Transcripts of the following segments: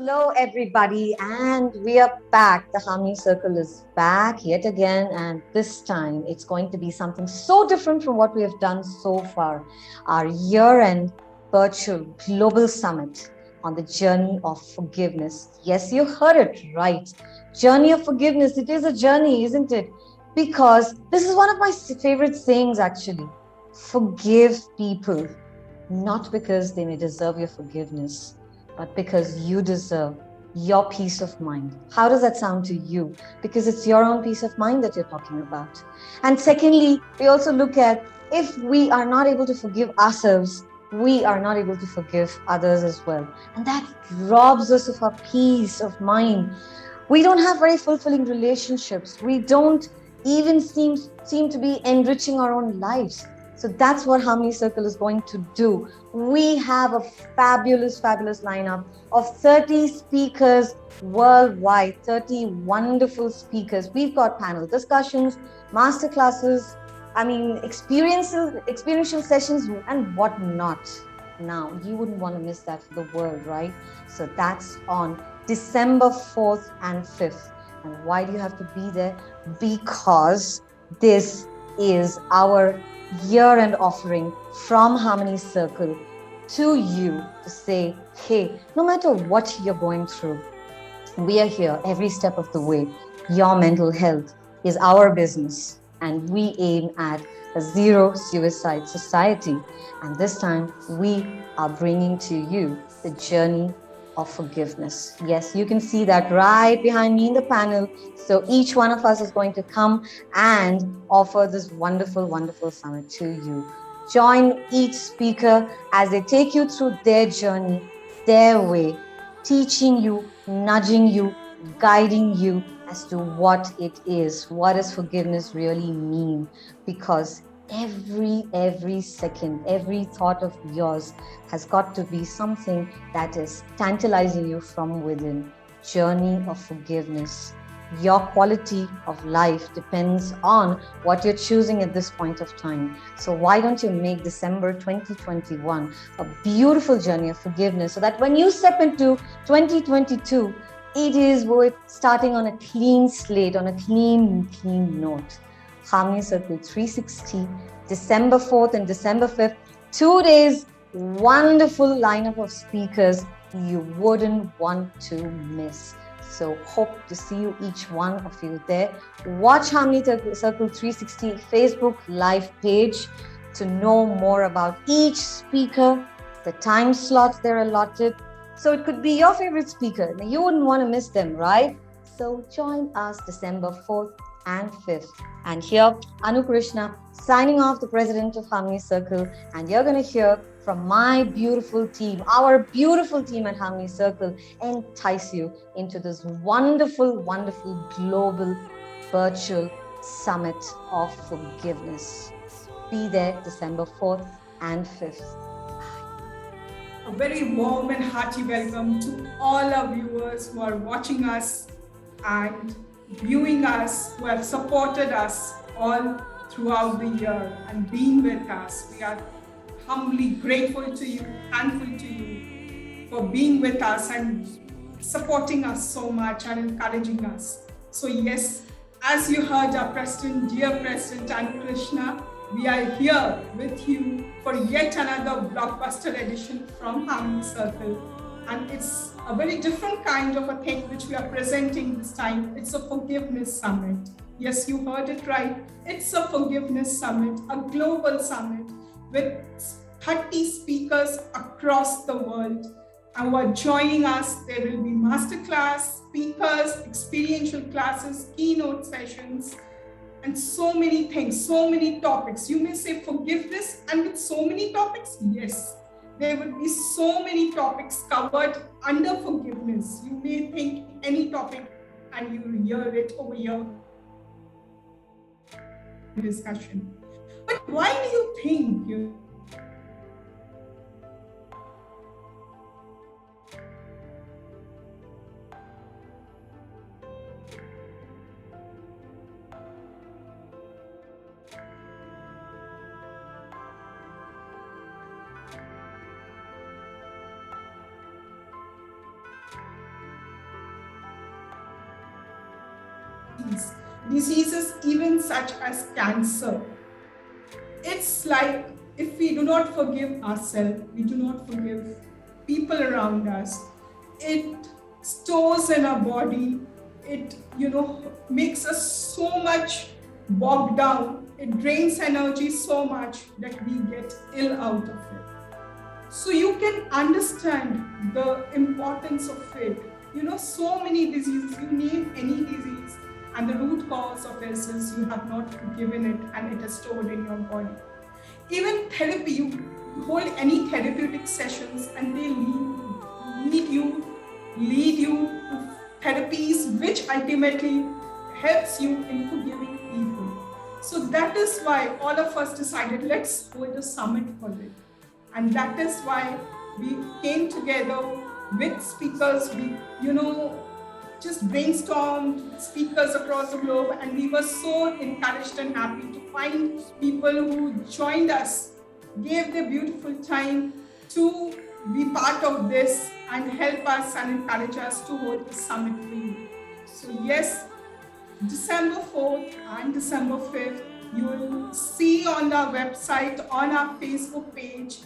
Hello, everybody, and we are back. The Harmony Circle is back yet again, and this time it's going to be something so different from what we have done so far. Our year end virtual global summit on the journey of forgiveness. Yes, you heard it right. Journey of forgiveness. It is a journey, isn't it? Because this is one of my favorite sayings, actually. Forgive people, not because they may deserve your forgiveness, but because you deserve your peace of mind. How does that sound to you? Because it's your own peace of mind that you're talking about. And secondly, we also look at if we are not able to forgive ourselves, we are not able to forgive others as well. And that robs us of our peace of mind. We don't have very fulfilling relationships. We don't even seem to be enriching our own lives. So that's what Harmony Circle is going to do. We have a fabulous lineup of 30 speakers worldwide, 30 wonderful speakers. We've got panel discussions, master classes, experiential sessions and whatnot. Now, you wouldn't want to miss that for the world, right? So that's on December 4th and 5th. And why do you have to be there? Because this is our year-end offering from Harmony Circle to you to say, hey, no matter what you're going through, we are here every step of the way. Your mental health is our business, and we aim at a zero suicide society. And this time, we are bringing to you the journey of forgiveness. Yes, you can see that right behind me in the panel. So each one of us is going to come and offer this wonderful summit to you. Join each speaker as they take you through their journey, their way, teaching you, nudging you, guiding you as to what it is. What does forgiveness really mean? Because every second, every thought of yours has got to be something that is tantalizing you from within. Journey of forgiveness. Your quality of life depends on what you're choosing at this point of time. So why don't you make December 2021 a beautiful journey of forgiveness so that when you step into 2022, it is worth starting on a clean slate, on a clean note. Harmony Circle 360, December 4th and December 5th, 2 days, wonderful lineup of speakers you wouldn't want to miss. So hope to see you, each one of you there. Watch Harmony Circle 360 Facebook live page to know more about each speaker, the time slots they're allotted. So it could be your favorite speaker. Now, you wouldn't want to miss them, right? So join us December 4th and 5th. And here, Anu Krishna signing off, the president of Harmony Circle. And you're going to hear from my beautiful team, our beautiful team at Harmony Circle, entice you into this wonderful global virtual summit of forgiveness. Be there December 4th and 5th. A very warm and hearty welcome to all our viewers who are watching us and viewing us, who have supported us all throughout the year and been with us. We are humbly grateful to you, thankful to you for being with us and supporting us so much and encouraging us. So yes, as you heard our President, dear President Anu Krishna, we are here with you for yet another blockbuster edition from Harmony Circle. And it's a very different kind of a thing which we are presenting this time. It's a forgiveness summit. Yes, you heard it right. It's a forgiveness summit, a global summit with 30 speakers across the world who are joining us. There will be masterclass, speakers, experiential classes, keynote sessions, and so many things, so many topics. You may say forgiveness and with so many topics, yes. There will be so many topics covered under forgiveness. You may think any topic and you hear it over here discussion. But why do you think diseases even such as cancer. It's like if we do not forgive ourselves, we do not forgive people around us, it stores in our body, it makes us so much bogged down, it drains energy so much that we get ill out of it. So you can understand the importance of it. So many diseases, you name any disease, and the root cause of it is you have not forgiven it and it is stored in your body. Even therapy, you hold any therapeutic sessions and they lead you to therapies which ultimately helps you in forgiving people. So that is why all of us decided, let's hold a summit for it. And that is why we came together with speakers, we just brainstormed speakers across the globe, and we were so encouraged and happy to find people who joined us, gave their beautiful time to be part of this and help us and encourage us to hold the summit for you. So yes, December 4th and December 5th, you will see on our website, on our Facebook page,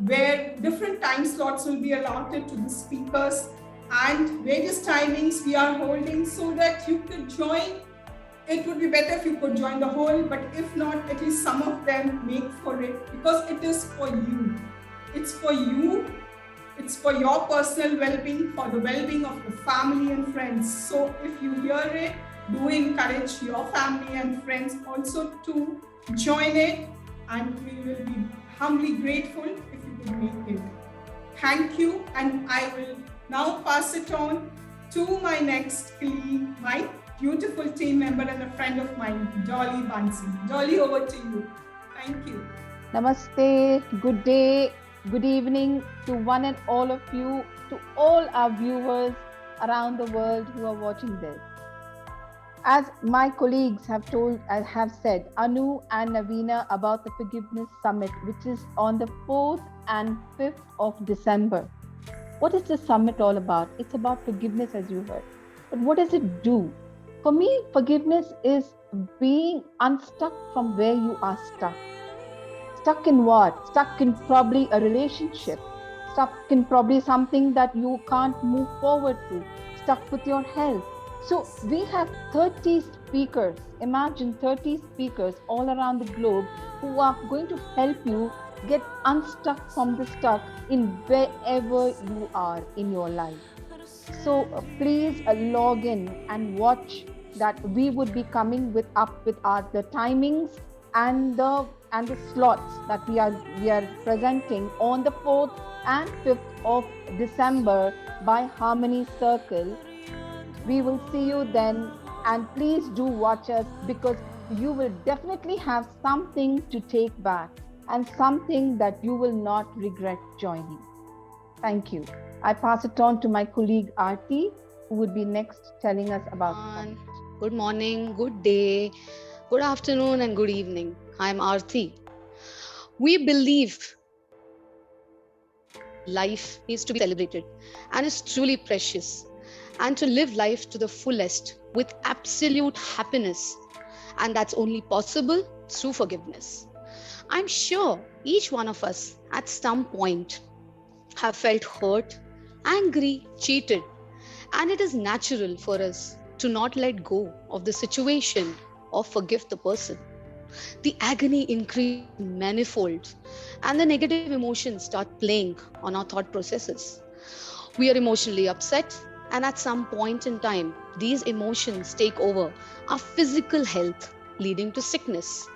where different time slots will be allotted to the speakers and various timings we are holding so that you could join. It would be better if you could join the whole, but if not, at least some of them make for it, because it is for you. It's for you. It's for your personal well-being, for the well-being of your family and friends. So if you hear it, do encourage your family and friends also to join it, and we will be humbly grateful if you could make it. Thank you, and I will now pass it on to my next colleague, my beautiful team member and a friend of mine, Dolly Bansi. Dolly, over to you. Thank you. Namaste, good day, good evening to one and all of you, to all our viewers around the world who are watching this. As my colleagues have said, Anu and Navina, about the Forgiveness Summit, which is on the 4th and 5th of December. What is the summit all about? It's about forgiveness, as you heard. But what does it do? For me, forgiveness is being unstuck from where you are stuck. Stuck in what? Stuck in probably a relationship. Stuck in probably something that you can't move forward to. Stuck with your health. So we have 30 speakers. Imagine 30 speakers all around the globe who are going to help you get unstuck from the stuck in wherever you are in your life. So please log in and watch that. We would be coming with the timings and the slots that we are presenting on the 4th and 5th of December by Harmony Circle. We will see you then, and please do watch us, because you will definitely have something to take back and something that you will not regret joining. Thank you. I pass it on to my colleague Aarti, who would be next telling us about it. Good morning, good day, good afternoon, and good evening. I'm Aarti. We believe life needs to be celebrated and is truly precious, and to live life to the fullest with absolute happiness. And that's only possible through forgiveness. I'm sure each one of us at some point have felt hurt, angry, cheated, and it is natural for us to not let go of the situation or forgive the person. The agony increases manifold, and the negative emotions start playing on our thought processes. We are emotionally upset, and at some point in time, these emotions take over our physical health, leading to sickness.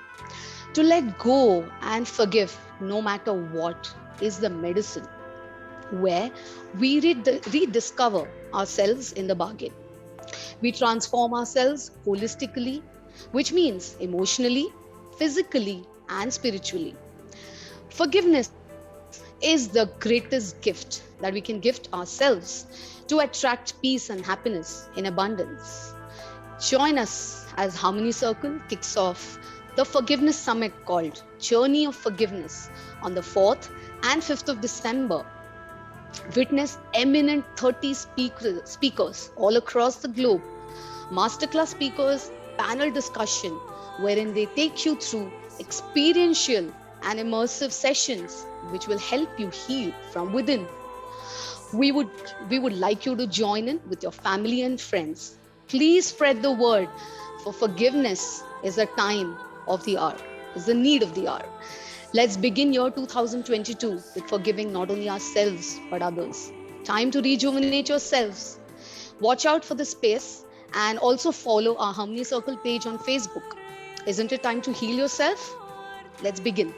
To let go and forgive, no matter what, is the medicine, where we rediscover ourselves in the bargain. We transform ourselves holistically, which means emotionally, physically, and spiritually. Forgiveness is the greatest gift that we can gift ourselves to attract peace and happiness in abundance. Join us as Harmony Circle kicks off the Forgiveness Summit called Journey of Forgiveness on the 4th and 5th of December. Witness eminent 30 speakers all across the globe, masterclass speakers, panel discussion wherein they take you through experiential and immersive sessions which will help you heal from within. We would like you to join in with your family and friends. Please spread the word, for forgiveness is a time of the hour, is the need of the hour. Let's begin year 2022 with forgiving not only ourselves but others. Time to rejuvenate yourselves. Watch out for the space and also follow our Harmony Circle page on Facebook. Isn't it time to heal yourself? Let's begin.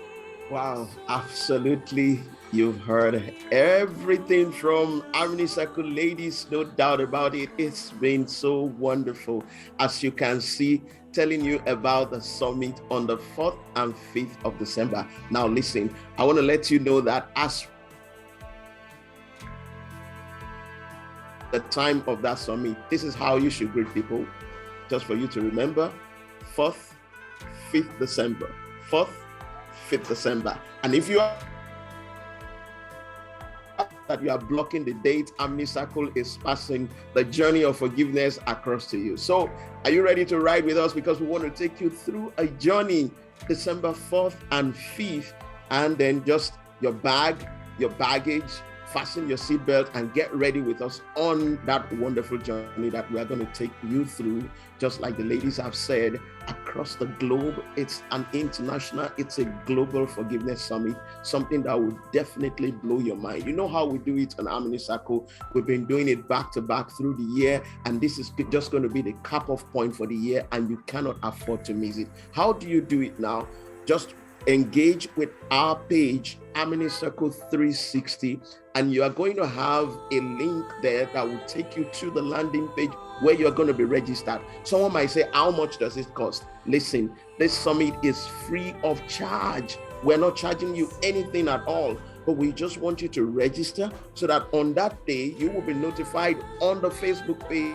Wow, absolutely. You've heard everything from Harmony Circle ladies, no doubt about it. It's been so wonderful. As you can see, telling you about the summit on the 4th and 5th of December. Now listen, I want to let you know that as the time of that summit, this is how you should greet people. Just for you to remember, 4th, 5th December, 4th, 5th December. And if you are that you are blocking the date, Harmony Circle is passing the journey of forgiveness across to you. So are you ready to ride with us? Because we want to take you through a journey, December 4th and 5th, and then just your bag, your baggage, fasten your seatbelt and get ready with us on that wonderful journey that we are going to take you through. Just like the ladies have said, across the globe, it's an international, it's a global forgiveness summit, something that will definitely blow your mind. You know how we do it on Harmony Circle. We've been doing it back to back through the year, and this is just going to be the cap-off point for the year, and you cannot afford to miss it. How do you do it now? Just engage with our page, Harmony Circle 360, and you are going to have a link there that will take you to the landing page where you're going to be registered. Someone might say, how much does it cost? Listen, this summit is free of charge. We're not charging you anything at all, but we just want you to register so that on that day, you will be notified on the Facebook page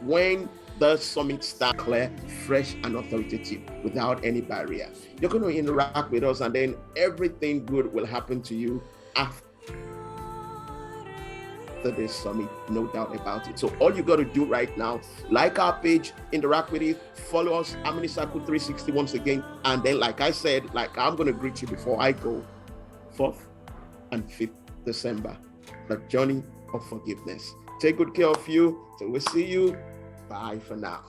when the summit starts, clear, fresh, and authoritative without any barrier. You're going to interact with us, and then everything good will happen to you after this summit, no doubt about it. So all you got to do right now, like our page, interact with it, follow us, Harmony Circle 360 once again, and then like I said, like I'm going to greet you before I go, 4th and 5th December, the journey of forgiveness. Take good care of you. So we'll see you. Bye for now.